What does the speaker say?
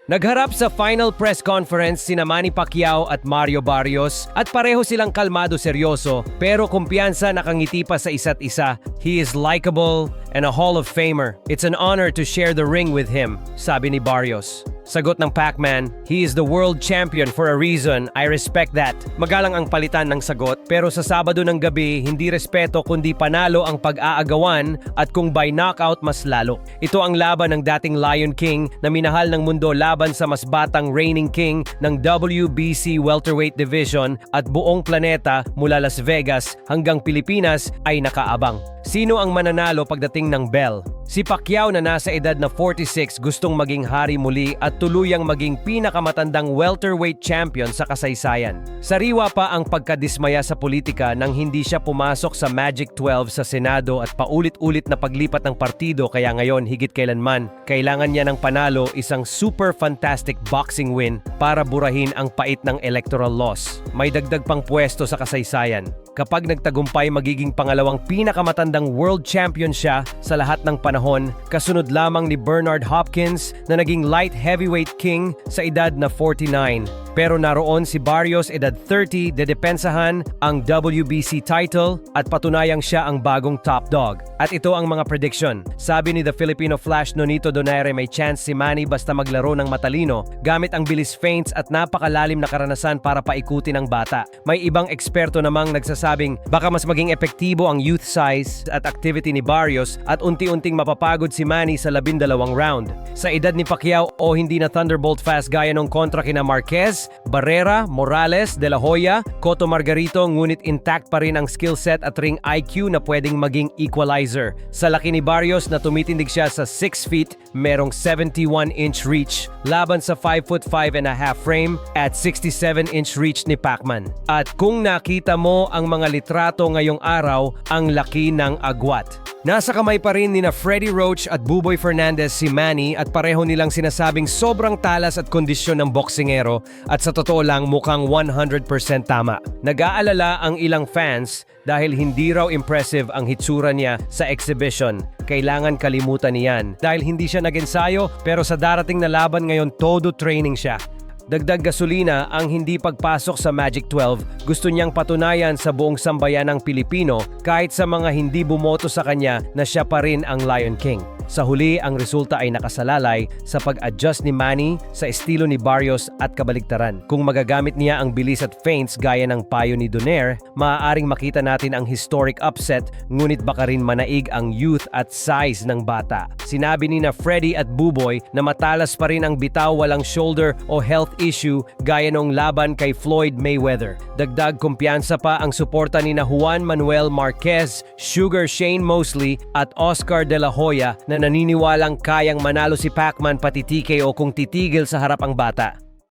Nagharap sa final press conference sina Manny Pacquiao at Mario Barrios at pareho silang kalmado seryoso pero kumpiyansa nakangiti pa sa isa't isa. He is likable and a Hall of Famer. It's an honor to share the ring with him, sabi ni Barrios. Sagot ng Pacman, he is the world champion for a reason. I respect that. Magalang ang palitan ng sagot pero sa Sabado ng gabi, hindi respeto kundi panalo ang pag-aagawan at kung by knockout mas lalo. Ito ang laban ng dating Lion King na minahal ng mundo laban sa mas batang reigning king ng WBC welterweight division at buong planeta mula Las Vegas hanggang Pilipinas ay nakaabang. Sino ang mananalo pagdating ng bell? Si Pacquiao na nasa edad na 46 gustong maging hari muli at tuluyang maging pinakamatandang welterweight champion sa kasaysayan. Sariwa pa ang pagkadismaya sa politika nang hindi siya pumasok sa Magic 12 sa Senado at paulit-ulit na paglipat ng partido kaya ngayon higit kailanman kailangan niya ng panalo isang super fantastic boxing win para burahin ang pait ng electoral loss. May dagdag pang pwesto sa kasaysayan. Kapag nagtagumpay magiging pangalawang pinakamatandang world champion siya sa lahat ng panahon, kasunod lamang ni Bernard Hopkins na naging light heavyweight king sa edad na 49. Pero naroon si Barrios edad 30 dedepensahan ang WBC title at patunayang siya ang bagong top dog. At ito ang mga prediction. Sabi ni The Filipino Flash Nonito Donaire may chance si Manny basta maglaro ng matalino gamit ang bilis feints at napakalalim na karanasan para paikutin ang bata. May ibang eksperto namang nagsasabing baka mas maging epektibo ang youth size at activity ni Barrios at unti-unting mapapagod si Manny sa 12 round. Sa edad ni Pacquiao o hindi na thunderbolt fast gaya nung kontra kina Marquez, Barrera, Morales, De La Hoya, Cotto Margarito ngunit intact pa rin ang skill set at ring IQ na pwedeng maging equalizer. Sa laki ni Barrios na tumitindig siya sa 6 feet, merong 71-inch reach laban sa 5'5" frame at 67-inch reach ni Pacman. At kung nakita mo ang mga litrato ngayong araw, ang laki ng agwat. Nasa kamay pa rin nina Freddie Roach at Buboy Fernandez si Manny at pareho nilang sinasabing sobrang talas at kondisyon ng boksingero at sa totoo lang mukhang 100% tama. Nag-aalala ang ilang fans dahil hindi raw impressive ang hitsura niya sa exhibition. Kailangan kalimutan niyan dahil hindi siya nag-ensayo pero sa darating na laban ngayon todo training siya. Dagdag gasolina ang hindi pagpasok sa Magic 12, gusto niyang patunayan sa buong sambayan ng Pilipino kahit sa mga hindi bumoto sa kanya na siya pa rin ang Lion King. Sa huli, ang resulta ay nakasalalay sa pag-adjust ni Manny sa estilo ni Barrios at kabaligtaran. Kung magagamit niya ang bilis at feints gaya ng payo ni Donaire, maaaring makita natin ang historic upset ngunit baka rin manaig ang youth at size ng bata. Sinabi ni na Freddie at Buboy na matalas pa rin ang bitaw walang shoulder o health issue gaya nung laban kay Floyd Mayweather. Dagdag kumpiyansa pa ang suporta ni na Juan Manuel Marquez, Sugar Shane Mosley at Oscar De La Hoya na naniniwalang kayang manalo si Pacman pati TKO kung titigil sa harap ang bata.